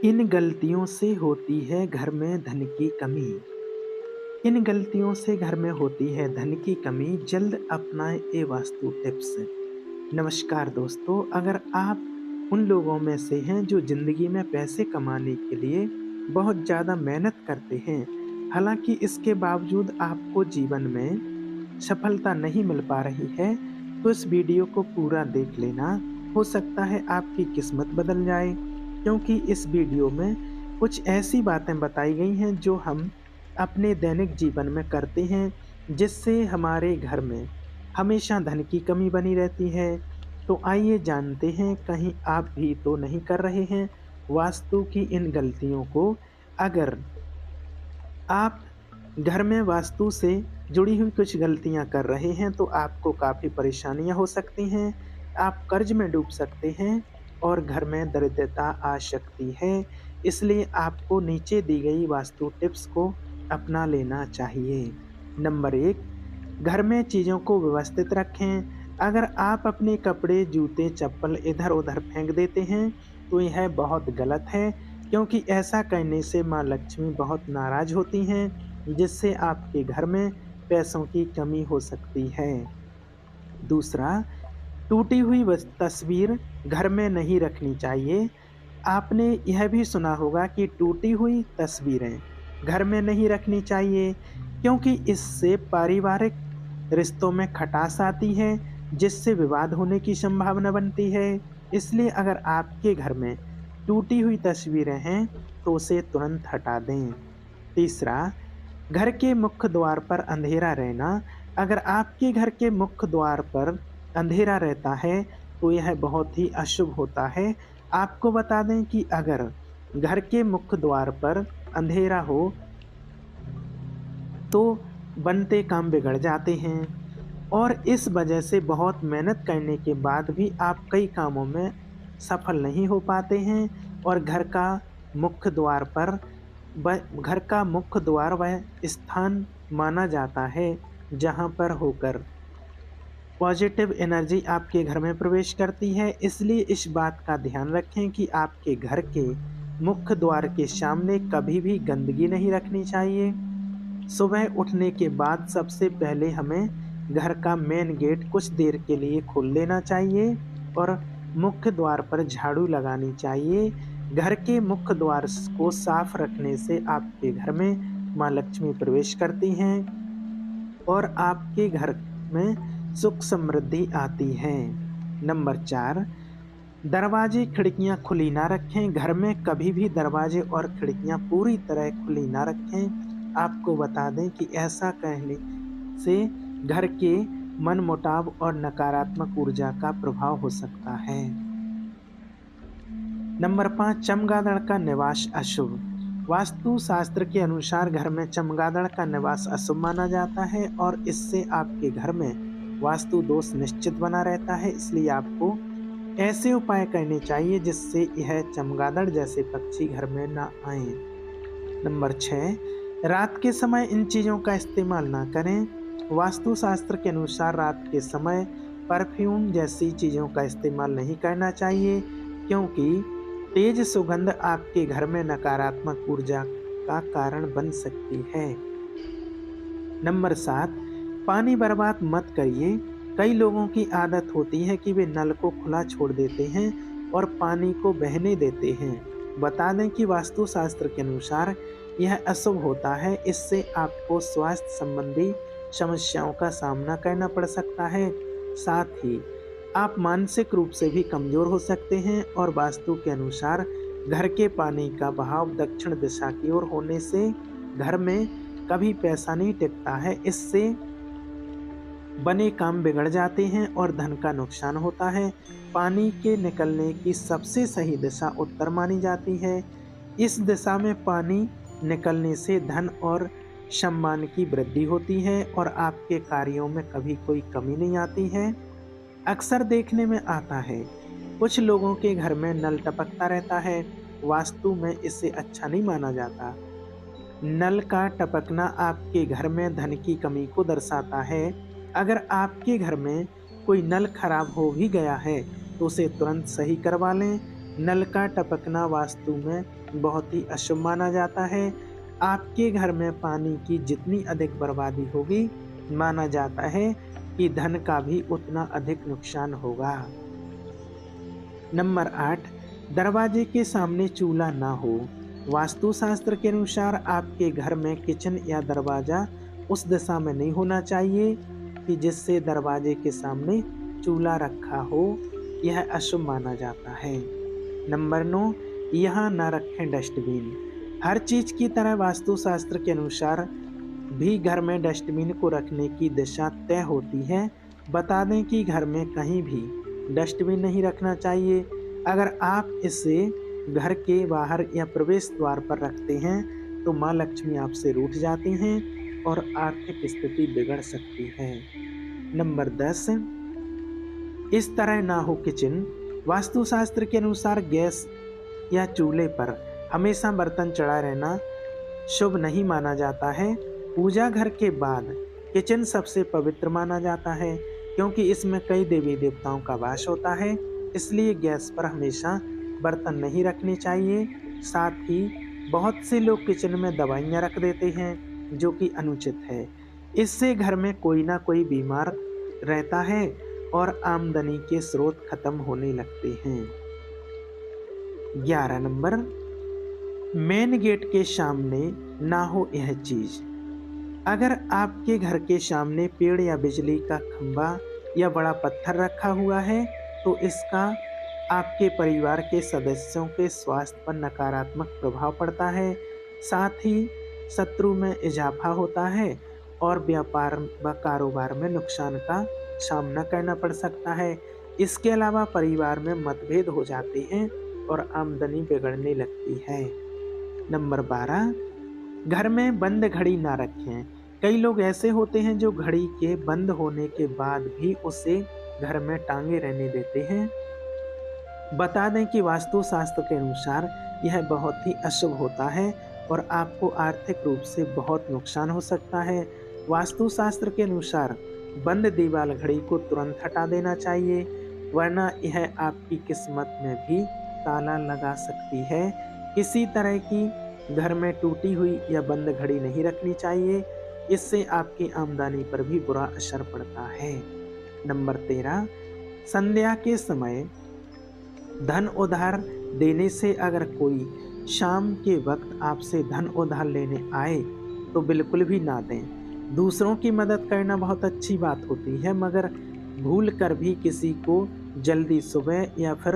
इन गलतियों से होती है घर में धन की कमी। इन गलतियों से घर में होती है धन की कमी, जल्द अपनाएं ये वास्तु टिप्स। नमस्कार दोस्तों, अगर आप उन लोगों में से हैं जो जिंदगी में पैसे कमाने के लिए बहुत ज़्यादा मेहनत करते हैं, हालांकि इसके बावजूद आपको जीवन में सफलता नहीं मिल पा रही है, तो इस वीडियो को पूरा देख लेना। हो सकता है आपकी किस्मत बदल जाए, क्योंकि इस वीडियो में कुछ ऐसी बातें बताई गई हैं जो हम अपने दैनिक जीवन में करते हैं, जिससे हमारे घर में हमेशा धन की कमी बनी रहती है। तो आइए जानते हैं, कहीं आप भी तो नहीं कर रहे हैं वास्तु की इन गलतियों को। अगर आप घर में वास्तु से जुड़ी हुई कुछ गलतियां कर रहे हैं, तो आपको काफ़ी परेशानियां हो सकती हैं। आप कर्ज में डूब सकते हैं और घर में दरिद्रता आ सकती है। इसलिए आपको नीचे दी गई वास्तु टिप्स को अपना लेना चाहिए। नंबर 1, घर में चीज़ों को व्यवस्थित रखें। अगर आप अपने कपड़े, जूते, चप्पल इधर-उधर फेंक देते हैं, तो यह बहुत गलत है, क्योंकि ऐसा करने से माँ लक्ष्मी बहुत नाराज़ होती हैं, जिससे आपके घर में पैसों की कमी हो सकती है। दूसरा, टूटी हुई तस्वीर घर में नहीं रखनी चाहिए। आपने यह भी सुना होगा कि टूटी हुई तस्वीरें घर में नहीं रखनी चाहिए, क्योंकि इससे पारिवारिक रिश्तों में खटास आती है, जिससे विवाद होने की संभावना बनती है। इसलिए अगर आपके घर में टूटी हुई तस्वीरें हैं, तो उसे तुरंत हटा दें। तीसरा, घर के मुख्य द्वार पर अंधेरा रहना। अगर आपके घर के मुख्य द्वार पर अंधेरा रहता है, तो यह बहुत ही अशुभ होता है। आपको बता दें कि अगर घर के मुख्य द्वार पर अंधेरा हो, तो बनते काम बिगड़ जाते हैं, और इस वजह से बहुत मेहनत करने के बाद भी आप कई कामों में सफल नहीं हो पाते हैं। और घर का मुख्य द्वार वह स्थान माना जाता है, जहाँ पर होकर पॉजिटिव एनर्जी आपके घर में प्रवेश करती है। इसलिए इस बात का ध्यान रखें कि आपके घर के मुख्य द्वार के सामने कभी भी गंदगी नहीं रखनी चाहिए। सुबह उठने के बाद सबसे पहले हमें घर का मेन गेट कुछ देर के लिए खोल देना चाहिए और मुख्य द्वार पर झाड़ू लगानी चाहिए। घर के मुख्य द्वार को साफ रखने से आपके घर में माँ लक्ष्मी प्रवेश करती हैं और आपके घर में सुख समृद्धि आती है। नंबर 4, दरवाजे खिड़कियां खुली ना रखें। घर में कभी भी दरवाजे और खिड़कियां पूरी तरह खुली ना रखें। आपको बता दें कि ऐसा कहने से घर के मनमुटाव और नकारात्मक ऊर्जा का प्रभाव हो सकता है। नंबर 5, चमगादड़ का निवास अशुभ। वास्तु शास्त्र के अनुसार घर में चमगादड़ का निवास अशुभ माना जाता है और इससे आपके घर में वास्तु दोष निश्चित बना रहता है। इसलिए आपको ऐसे उपाय करने चाहिए जिससे यह चमगादड़ जैसे पक्षी घर में ना आए। नंबर 6, रात के समय इन चीज़ों का इस्तेमाल ना करें। वास्तु शास्त्र के अनुसार रात के समय परफ्यूम जैसी चीज़ों का इस्तेमाल नहीं करना चाहिए, क्योंकि तेज सुगंध आपके घर में नकारात्मक ऊर्जा का कारण बन सकती है। नंबर 7, पानी बर्बाद मत करिए। कई लोगों की आदत होती है कि वे नल को खुला छोड़ देते हैं और पानी को बहने देते हैं। बता दें कि वास्तुशास्त्र के अनुसार यह अशुभ होता है। इससे आपको स्वास्थ्य संबंधी समस्याओं का सामना करना पड़ सकता है। साथ ही आप मानसिक रूप से भी कमजोर हो सकते हैं। और वास्तु के अनुसार घर के पानी का बहाव दक्षिण दिशा की ओर होने से घर में कभी पैसा नहीं टिकता है। इससे बने काम बिगड़ जाते हैं और धन का नुकसान होता है। पानी के निकलने की सबसे सही दिशा उत्तर मानी जाती है। इस दिशा में पानी निकलने से धन और सम्मान की वृद्धि होती है और आपके कार्यों में कभी कोई कमी नहीं आती है। अक्सर देखने में आता है, कुछ लोगों के घर में नल टपकता रहता है। वास्तु में इसे अच्छा नहीं माना जाता। नल का टपकना आपके घर में धन की कमी को दर्शाता है। अगर आपके घर में कोई नल खराब हो भी गया है, तो उसे तुरंत सही करवा लें। नल का टपकना वास्तु में बहुत ही अशुभ माना जाता है। आपके घर में पानी की जितनी अधिक बर्बादी होगी, माना जाता है कि धन का भी उतना अधिक नुकसान होगा। नंबर 8, दरवाजे के सामने चूल्हा ना हो। वास्तुशास्त्र के अनुसार आपके घर में किचन या दरवाजा उस दिशा में नहीं होना चाहिए कि जिससे दरवाजे के सामने चूल्हा रखा हो, यह अशुभ माना जाता है। नंबर 9, यहाँ न रखें डस्टबिन। हर चीज की तरह वास्तुशास्त्र के अनुसार भी घर में डस्टबिन को रखने की दिशा तय होती है। बता दें कि घर में कहीं भी डस्टबिन नहीं रखना चाहिए। अगर आप इसे घर के बाहर या प्रवेश द्वार पर रखते हैं तो माँ लक्ष्मी आपसे रूठ जाती हैं और आर्थिक स्थिति बिगड़ सकती है। नंबर 10, इस तरह ना हो किचन। वास्तुशास्त्र के अनुसार गैस या चूल्हे पर हमेशा बर्तन चढ़ा रहना शुभ नहीं माना जाता है। पूजा घर के बाद किचन सबसे पवित्र माना जाता है क्योंकि इसमें कई देवी देवताओं का वास होता है, इसलिए गैस पर हमेशा बर्तन नहीं रखने चाहिए। साथ ही बहुत से लोग किचन में दवाइयाँ रख देते हैं जो कि अनुचित है। इससे घर में कोई ना कोई बीमार रहता है और आमदनी के स्रोत खत्म होने लगते हैं। 11 नंबर, मेन गेट के सामने ना हो यह चीज। अगर आपके घर के सामने पेड़ या बिजली का खंभा या बड़ा पत्थर रखा हुआ है तो इसका आपके परिवार के सदस्यों के स्वास्थ्य पर नकारात्मक प्रभाव पड़ता है। साथ ही शत्रु में इजाफा होता है और व्यापार व कारोबार में नुकसान का सामना करना पड़ सकता है। इसके अलावा परिवार में मतभेद हो जाते हैं और आमदनी बिगड़ने लगती है। नंबर 12, घर में बंद घड़ी ना रखें। कई लोग ऐसे होते हैं जो घड़ी के बंद होने के बाद भी उसे घर में टांगे रहने देते हैं। बता दें कि वास्तुशास्त्र के अनुसार यह बहुत ही अशुभ होता है और आपको आर्थिक रूप से बहुत नुकसान हो सकता है। वास्तुशास्त्र के अनुसार बंद दीवार घड़ी को तुरंत हटा देना चाहिए, वरना यह आपकी किस्मत में भी ताला लगा सकती है। किसी तरह की घर में टूटी हुई या बंद घड़ी नहीं रखनी चाहिए, इससे आपकी आमदनी पर भी बुरा असर पड़ता है। नंबर 13, संध्या के समय धन उधार देने से अगर कोई शाम के वक्त आपसे धन उधार लेने आए तो बिल्कुल भी ना दें। दूसरों की मदद करना बहुत अच्छी बात होती है, मगर भूल कर भी किसी को जल्दी सुबह या फिर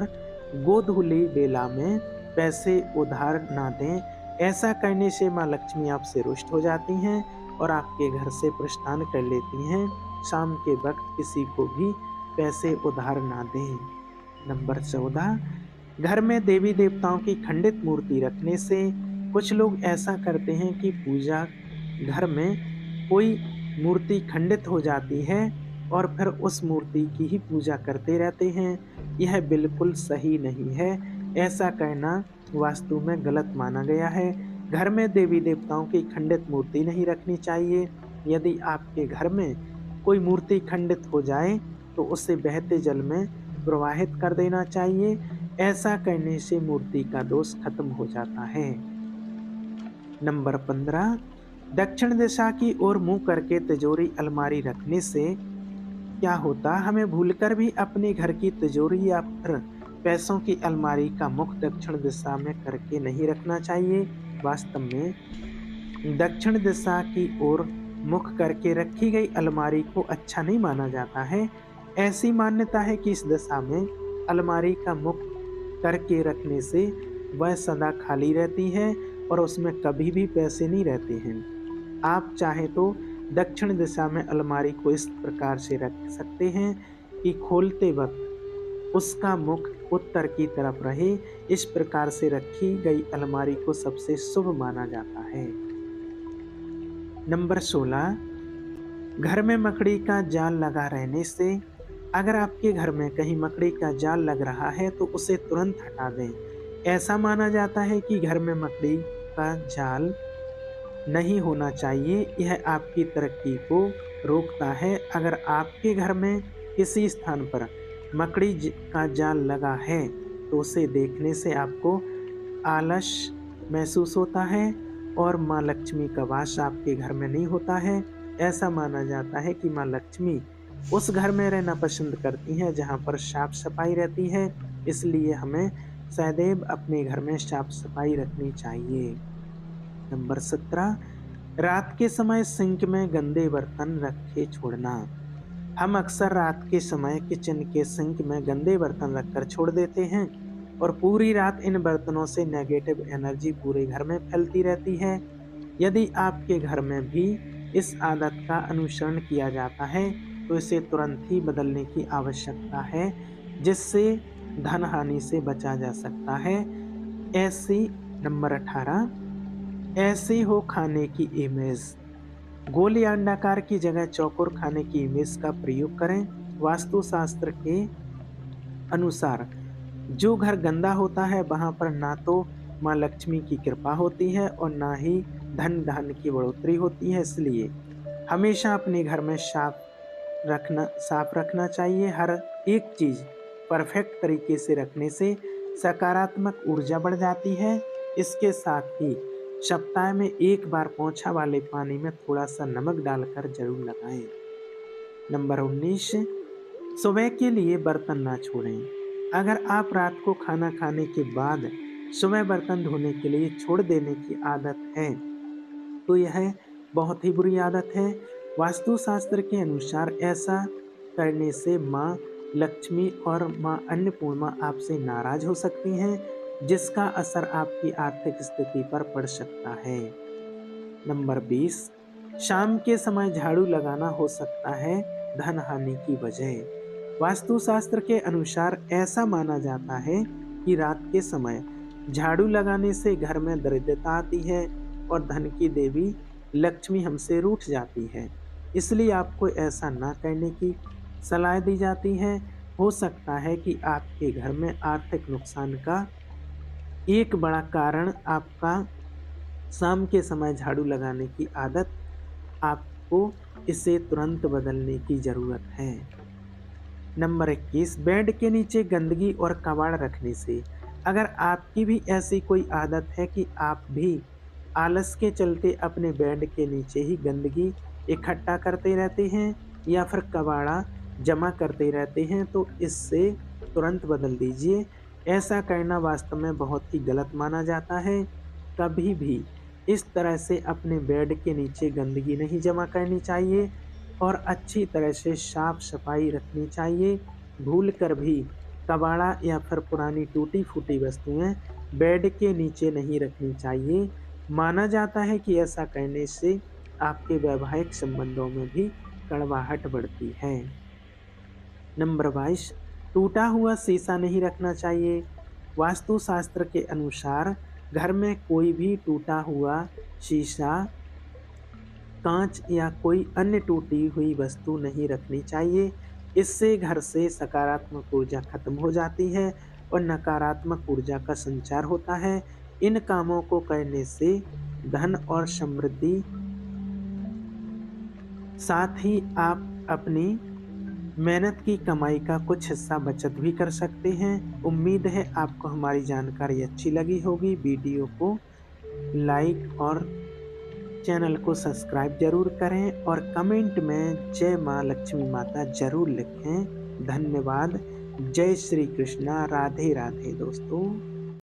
गोधूली बेला में पैसे उधार ना दें। ऐसा करने से माँ लक्ष्मी आपसे रुष्ट हो जाती हैं और आपके घर से प्रस्थान कर लेती हैं। शाम के वक्त किसी को भी पैसे उधार ना दें। नंबर 14, घर में देवी देवताओं की खंडित मूर्ति रखने से कुछ लोग ऐसा करते हैं कि पूजा घर में कोई मूर्ति खंडित हो जाती है और फिर उस मूर्ति की ही पूजा करते रहते हैं। यह बिल्कुल सही नहीं है। ऐसा करना वास्तु में गलत माना गया है। घर में देवी देवताओं की खंडित मूर्ति नहीं रखनी चाहिए। यदि आपके घर में कोई मूर्ति खंडित हो जाए तो उसे बहते जल में प्रवाहित कर देना चाहिए। ऐसा करने से मूर्ति का दोष खत्म हो जाता है। नंबर 15, दक्षिण दिशा की ओर मुंह करके तिजोरी अलमारी रखने से क्या होता, हमें भूलकर भी अपने घर की तिजोरी या फिर पैसों की अलमारी का मुख दक्षिण दिशा में करके नहीं रखना चाहिए। वास्तव में दक्षिण दिशा की ओर मुख करके रखी गई अलमारी को अच्छा नहीं माना जाता है। ऐसी मान्यता है कि इस दिशा में अलमारी का मुख करके रखने से वह सदा खाली रहती है और उसमें कभी भी पैसे नहीं रहते हैं। आप चाहें तो दक्षिण दिशा में अलमारी को इस प्रकार से रख सकते हैं कि खोलते वक्त उसका मुख उत्तर की तरफ रहे। इस प्रकार से रखी गई अलमारी को सबसे शुभ माना जाता है। नंबर 16, घर में मकड़ी का जाल लगा रहने से अगर आपके घर में कहीं मकड़ी का जाल लग रहा है तो उसे तुरंत हटा दें। ऐसा माना जाता है कि घर में मकड़ी का जाल नहीं होना चाहिए, यह आपकी तरक्की को रोकता है। अगर आपके घर में किसी स्थान पर मकड़ी का जाल लगा है तो उसे देखने से आपको आलस महसूस होता है और माँ लक्ष्मी का वास आपके घर में नहीं होता है। ऐसा माना जाता है कि माँ लक्ष्मी उस घर में रहना पसंद करती हैं जहाँ पर साफ-सफाई रहती है, इसलिए हमें सदैव अपने घर में साफ-सफाई रखनी चाहिए। नंबर 17, रात के समय सिंक में गंदे बर्तन रखे छोड़ना। हम अक्सर रात के समय किचन के सिंक में गंदे बर्तन रखकर छोड़ देते हैं और पूरी रात इन बर्तनों से नेगेटिव एनर्जी पूरे घर में फैलती रहती है। यदि आपके घर में भी इस आदत का अनुसरण किया जाता है, तो इसे तुरंत ही बदलने की आवश्यकता है, जिससे धन हानि से बचा जा सकता है। ऐसी नंबर 18, ऐसी हो खाने की इमेज। गोल या अंडाकार की जगह चौकोर खाने की इमेज का प्रयोग करें। वास्तुशास्त्र के अनुसार जो घर गंदा होता है वहां पर ना तो माँ लक्ष्मी की कृपा होती है और ना ही धन धान्य की बढ़ोतरी होती है। इसलिए हमेशा अपने घर में साफ रखना चाहिए। हर एक चीज परफेक्ट तरीके से रखने से सकारात्मक ऊर्जा बढ़ जाती है। इसके साथ ही सप्ताह में एक बार पोंछा वाले पानी में थोड़ा सा नमक डालकर जरूर लगाएं। नंबर 19, सुबह के लिए बर्तन ना छोड़ें। अगर आप रात को खाना खाने के बाद सुबह बर्तन धोने के लिए छोड़ देने की आदत है, तो यह बहुत ही बुरी आदत है। वास्तुशास्त्र के अनुसार ऐसा करने से माँ लक्ष्मी और माँ अन्नपूर्णा आपसे नाराज हो सकती हैं, जिसका असर आपकी आर्थिक स्थिति पर पड़ सकता है। नंबर 20, शाम के समय झाड़ू लगाना हो सकता है धन हानि की वजह। वास्तुशास्त्र के अनुसार ऐसा माना जाता है कि रात के समय झाड़ू लगाने से घर में दरिद्रता आती है और धन की देवी लक्ष्मी हमसे रूठ जाती है। इसलिए आपको ऐसा ना करने की सलाह दी जाती है। हो सकता है कि आपके घर में आर्थिक नुकसान का एक बड़ा कारण आपका शाम के समय झाड़ू लगाने की आदत। आपको इसे तुरंत बदलने की ज़रूरत है। नंबर 21, बेड के नीचे गंदगी और कबाड़ रखने से। अगर आपकी भी ऐसी कोई आदत है कि आप भी आलस के चलते अपने बेड के नीचे ही गंदगी इकट्ठा करते रहते हैं या फिर कबाड़ा जमा करते रहते हैं, तो इससे तुरंत बदल दीजिए। ऐसा करना वास्तव में बहुत ही गलत माना जाता है। कभी भी इस तरह से अपने बेड के नीचे गंदगी नहीं जमा करनी चाहिए और अच्छी तरह से साफ-सफाई रखनी चाहिए। भूल कर भी कबाड़ा या फिर पुरानी टूटी-फूटी वस्तुएँ बेड के नीचे नहीं रखनी चाहिए। माना जाता है कि ऐसा करने से आपके वैवाहिक संबंधों में भी कड़वाहट बढ़ती है। नंबर 22, टूटा हुआ शीशा नहीं रखना चाहिए। वास्तुशास्त्र के अनुसार घर में कोई भी टूटा हुआ शीशा, कांच या कोई अन्य टूटी हुई वस्तु नहीं रखनी चाहिए। इससे घर से सकारात्मक ऊर्जा खत्म हो जाती है और नकारात्मक ऊर्जा का संचार होता है। इन कामों को करने से धन और समृद्धि, साथ ही आप अपनी मेहनत की कमाई का कुछ हिस्सा बचत भी कर सकते हैं। उम्मीद है आपको हमारी जानकारी अच्छी लगी होगी। वीडियो को लाइक और चैनल को सब्सक्राइब ज़रूर करें और कमेंट में जय माँ लक्ष्मी माता ज़रूर लिखें। धन्यवाद। जय श्री कृष्णा। राधे राधे दोस्तों।